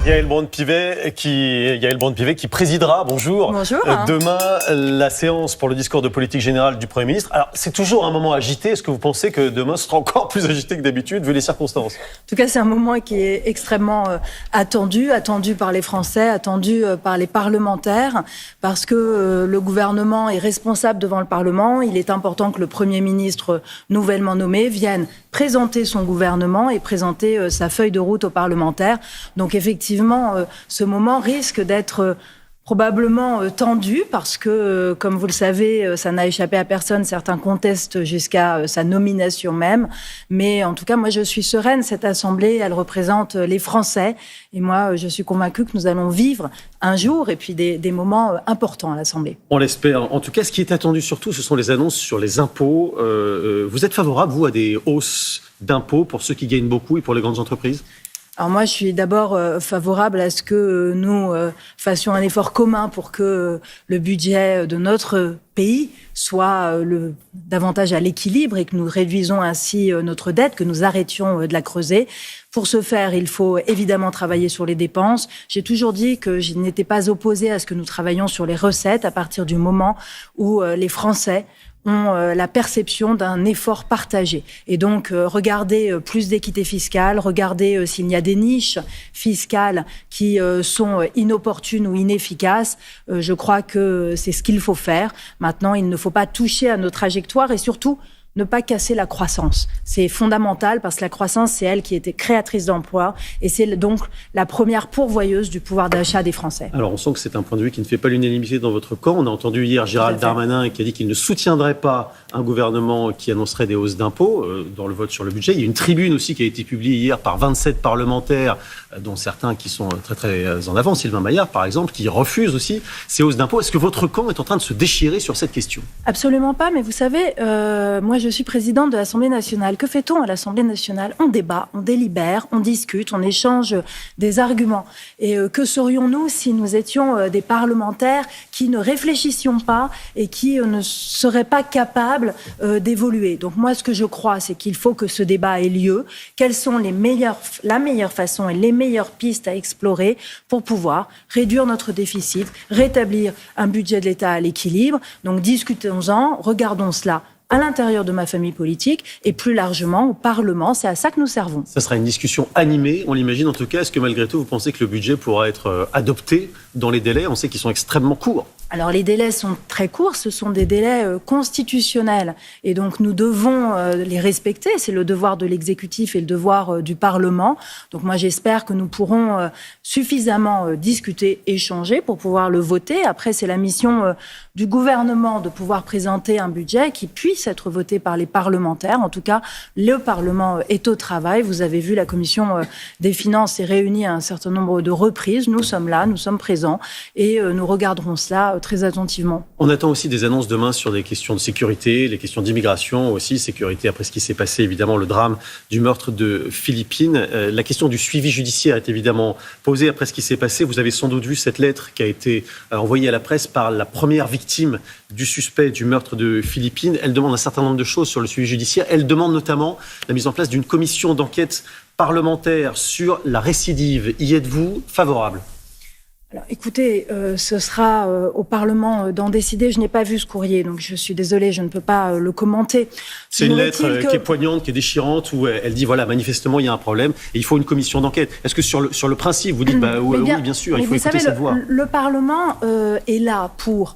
Yaël Braun-Pivet qui présidera, bonjour, demain la séance pour le discours de politique générale du Premier ministre. Alors, c'est toujours un moment agité. Est-ce que vous pensez que demain sera encore plus agité que d'habitude, vu les circonstances ? En tout cas, c'est un moment qui est extrêmement attendu par les Français, attendu par les parlementaires, parce que le gouvernement est responsable devant le Parlement. Il est important que le Premier ministre nouvellement nommé vienne présenter son gouvernement et présenter sa feuille de route aux parlementaires. Donc effectivement, ce moment risque d'être probablement tendu parce que, comme vous le savez, ça n'a échappé à personne. Certains contestent jusqu'à sa nomination même. Mais en tout cas, moi, je suis sereine. Cette Assemblée, elle représente les Français. Et moi, je suis convaincue que nous allons vivre un jour et puis des moments importants à l'Assemblée. On l'espère. En tout cas, ce qui est attendu surtout, ce sont les annonces sur les impôts. Vous êtes favorable, vous, à des hausses d'impôts pour ceux qui gagnent beaucoup et pour les grandes entreprises ? Alors moi, je suis d'abord favorable à ce que nous fassions un effort commun pour que le budget de notre pays soit davantage à l'équilibre et que nous réduisons ainsi notre dette, que nous arrêtions de la creuser. Pour ce faire, il faut évidemment travailler sur les dépenses. J'ai toujours dit que je n'étais pas opposée à ce que nous travaillions sur les recettes à partir du moment où les Français ont la perception d'un effort partagé. Et donc, regardez plus d'équité fiscale, regardez s'il y a des niches fiscales qui sont inopportunes ou inefficaces. Je crois que c'est ce qu'il faut faire. Maintenant, il ne faut pas toucher à nos trajectoires et surtout, ne pas casser la croissance. C'est fondamental parce que la croissance, c'est elle qui était créatrice d'emplois et c'est donc la première pourvoyeuse du pouvoir d'achat des Français. Alors, on sent que c'est un point de vue qui ne fait pas l'unanimité dans votre camp. On a entendu hier Gérald Darmanin qui a dit qu'il ne soutiendrait pas un gouvernement qui annoncerait des hausses d'impôts dans le vote sur le budget. Il y a une tribune aussi qui a été publiée hier par 27 parlementaires, dont certains qui sont très très en avant, Sylvain Maillard par exemple, qui refuse aussi ces hausses d'impôts. Est-ce que votre camp est en train de se déchirer sur cette question ? Absolument pas, mais vous savez, moi je suis présidente de l'Assemblée nationale. Que fait-on à l'Assemblée nationale ? On débat, on délibère, on discute, on échange des arguments. Et que serions-nous si nous étions des parlementaires qui ne réfléchissions pas et qui ne seraient pas capables d'évoluer ? Donc moi, ce que je crois, c'est qu'il faut que ce débat ait lieu. Quelles sont la meilleure façon et les meilleures pistes à explorer pour pouvoir réduire notre déficit, rétablir un budget de l'État à l'équilibre ? Donc discutons-en, regardons cela à l'intérieur de ma famille politique et plus largement au Parlement. C'est à ça que nous servons. Ça sera une discussion animée, on l'imagine en tout cas. Est-ce que malgré tout, vous pensez que le budget pourra être adopté dans les délais ? On sait qu'ils sont extrêmement courts. Alors les délais sont très courts, ce sont des délais constitutionnels et donc nous devons les respecter, c'est le devoir de l'exécutif et le devoir du Parlement. Donc moi j'espère que nous pourrons suffisamment discuter, échanger pour pouvoir le voter. Après c'est la mission du gouvernement de pouvoir présenter un budget qui puisse être voté par les parlementaires. En tout cas, le Parlement est au travail. Vous avez vu, la Commission des finances est réunie à un certain nombre de reprises. Nous sommes là, nous sommes présents et nous regarderons cela très attentivement. On attend aussi des annonces demain sur des questions de sécurité, les questions d'immigration aussi, sécurité après ce qui s'est passé, évidemment, le drame du meurtre de Philippine. La question du suivi judiciaire est évidemment posée après ce qui s'est passé. Vous avez sans doute vu cette lettre qui a été envoyée à la presse par la première victime du suspect du meurtre de Philippine. Elle demande un certain nombre de choses sur le suivi judiciaire. Elle demande notamment la mise en place d'une commission d'enquête parlementaire sur la récidive. Y êtes-vous favorable ? Alors, écoutez, ce sera au Parlement d'en décider. Je n'ai pas vu ce courrier, donc je suis désolée, je ne peux pas le commenter. C'est une lettre qui est poignante, qui est déchirante, où elle dit, voilà, manifestement, il y a un problème et il faut une commission d'enquête. Est-ce que sur le principe, vous dites, oui, bien sûr, il faut écouter cette voix ? Le Parlement est là pour,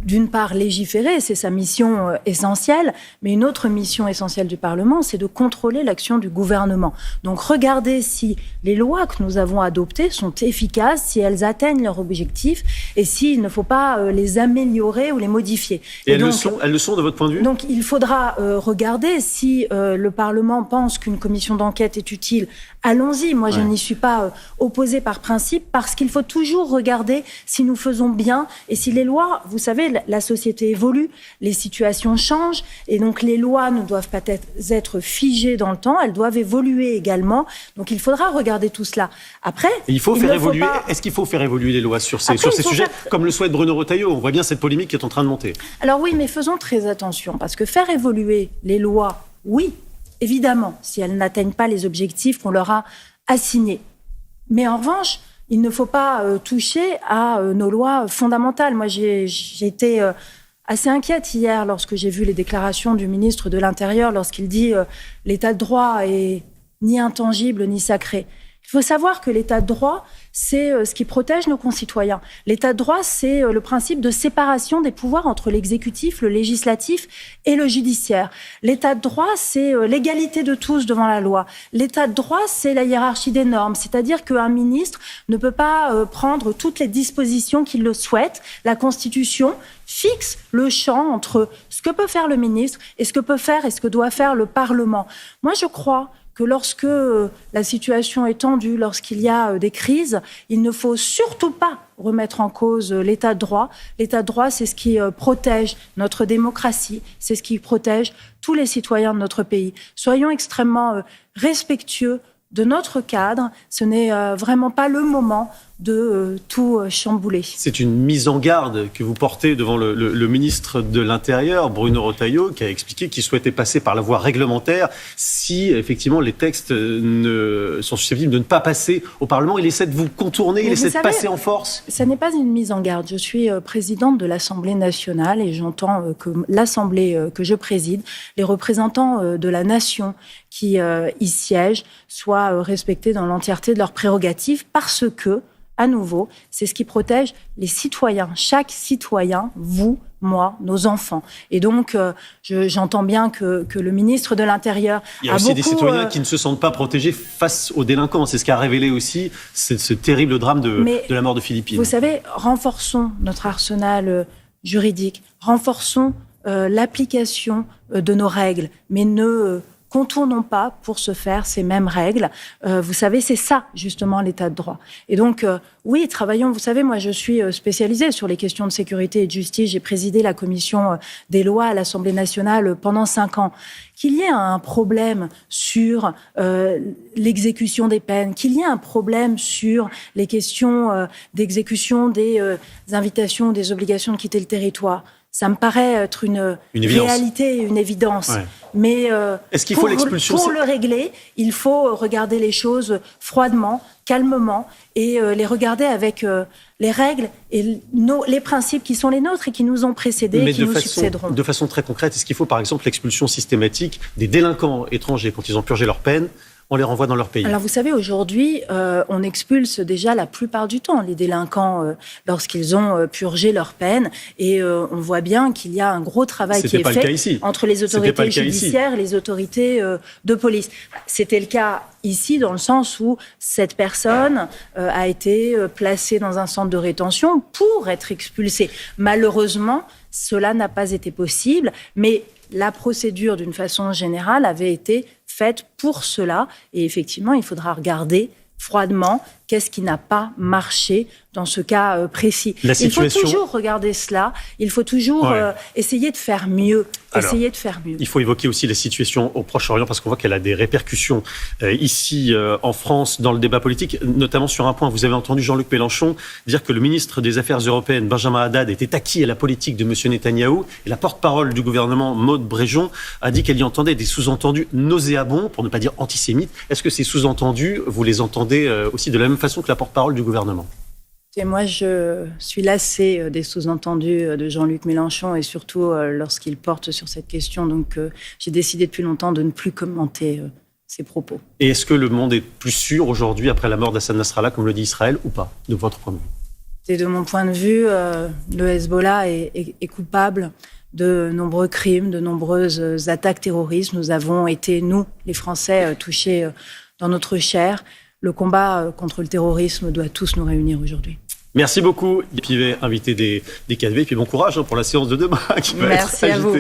d'une part, légiférer, c'est sa mission essentielle, mais une autre mission essentielle du Parlement, c'est de contrôler l'action du gouvernement. Donc, regardez si les lois que nous avons adoptées sont efficaces, si elles atteignent leur objectif et s'il ne faut pas les améliorer ou les modifier. Et elles le sont de votre point de vue ? Donc, il faudra regarder si le Parlement pense qu'une commission d'enquête est utile. Allons-y. Moi, je n'y suis pas opposée par principe parce qu'il faut toujours regarder si nous faisons bien et si les lois, vous savez, la société évolue, les situations changent et donc les lois ne doivent pas être figées dans le temps, elles doivent évoluer également. Donc il faudra regarder tout cela. Après, il faut faire évoluer. Est-ce qu'il faut faire évoluer les lois sur ces sujets, comme le souhaite Bruno Retailleau ? On voit bien cette polémique qui est en train de monter. Alors oui, mais faisons très attention parce que faire évoluer les lois, oui, évidemment, si elles n'atteignent pas les objectifs qu'on leur a assignés. Mais en revanche, il ne faut pas toucher à nos lois fondamentales. Moi, j'ai été assez inquiète hier lorsque j'ai vu les déclarations du ministre de l'Intérieur lorsqu'il dit l'état de droit est ni intangible ni sacré. Il faut savoir que l'état de droit, c'est ce qui protège nos concitoyens. L'état de droit, c'est le principe de séparation des pouvoirs entre l'exécutif, le législatif et le judiciaire. L'état de droit, c'est l'égalité de tous devant la loi. L'état de droit, c'est la hiérarchie des normes, c'est-à-dire qu'un ministre ne peut pas prendre toutes les dispositions qu'il le souhaite. La Constitution fixe le champ entre ce que peut faire le ministre et ce que peut faire et ce que doit faire le Parlement. Moi, je crois que lorsque la situation est tendue, lorsqu'il y a des crises, il ne faut surtout pas remettre en cause l'état de droit. L'état de droit, c'est ce qui protège notre démocratie, c'est ce qui protège tous les citoyens de notre pays. Soyons extrêmement respectueux de notre cadre. Ce n'est vraiment pas le moment de tout chambouler. C'est une mise en garde que vous portez devant le ministre de l'Intérieur, Bruno Retailleau, qui a expliqué qu'il souhaitait passer par la voie réglementaire si, effectivement, les textes sont susceptibles de ne pas passer au Parlement. Il essaie de vous contourner, il essaie de passer en force. Ça n'est pas une mise en garde. Je suis présidente de l'Assemblée nationale et j'entends que l'Assemblée que je préside, les représentants de la nation qui y siègent, soient respectés dans l'entièreté de leurs prérogatives parce que, à nouveau, c'est ce qui protège les citoyens, chaque citoyen, vous, moi, nos enfants. Et donc, j'entends bien que le ministre de l'Intérieur Il y a aussi des citoyens qui ne se sentent pas protégés face aux délinquants. C'est ce qu'a révélé aussi ce terrible drame de la mort de Philippine. Vous savez, renforçons notre arsenal juridique, renforçons l'application de nos règles, mais ne contournons pas pour ce faire ces mêmes règles. Vous savez, c'est ça, justement, l'état de droit. Et donc, oui, travaillons. Vous savez, moi, je suis spécialisée sur les questions de sécurité et de justice. J'ai présidé la commission des lois à l'Assemblée nationale pendant 5 ans. Qu'il y ait un problème sur l'exécution des peines, qu'il y ait un problème sur les questions d'exécution des invitations, des obligations de quitter le territoire, ça me paraît être une réalité, une évidence. Ouais. Mais est-ce qu'il faut l'expulsion pour le régler, il faut regarder les choses froidement, calmement, et les regarder avec les règles et les principes qui sont les nôtres et qui nous ont précédés et qui nous succéderont. De façon très concrète, est-ce qu'il faut par exemple l'expulsion systématique des délinquants étrangers quand ils ont purgé leur peine? On les renvoie dans leur pays. Alors vous savez, aujourd'hui, on expulse déjà la plupart du temps les délinquants lorsqu'ils ont purgé leur peine. Et on voit bien qu'il y a un gros travail qui est fait entre les autorités judiciaires et les autorités de police. C'était le cas ici dans le sens où cette personne a été placée dans un centre de rétention pour être expulsée. Malheureusement, cela n'a pas été possible, mais la procédure, d'une façon générale, avait été faite pour cela. Et effectivement, il faudra regarder froidement qu'est-ce qui n'a pas marché dans ce cas précis. Il faut toujours regarder cela. Il faut toujours essayer de faire mieux. Il faut évoquer aussi la situation au Proche-Orient parce qu'on voit qu'elle a des répercussions ici en France dans le débat politique, notamment sur un point. Vous avez entendu Jean-Luc Mélenchon dire que le ministre des Affaires européennes, Benjamin Haddad, était acquis à la politique de M. Netanyahou. Et la porte-parole du gouvernement, Maud Bréjon, a dit qu'elle y entendait des sous-entendus nauséabonds, pour ne pas dire antisémites. Est-ce que ces sous-entendus, vous les entendez aussi de la même façon que la porte-parole du gouvernement? Et moi, je suis lassée des sous-entendus de Jean-Luc Mélenchon et surtout lorsqu'il porte sur cette question. Donc, j'ai décidé depuis longtemps de ne plus commenter ses propos. Et est-ce que le monde est plus sûr aujourd'hui après la mort d'Hassan Nasrallah, comme le dit Israël, ou pas, de votre point de vue? Et de mon point de vue, le Hezbollah est coupable de nombreux crimes, de nombreuses attaques terroristes. Nous avons été, nous, les Français, touchés dans notre chair. Le combat contre le terrorisme doit tous nous réunir aujourd'hui. Merci beaucoup, Pivet, invité des 4V. Et puis bon courage pour la séance de demain qui va être agitée. Merci à vous.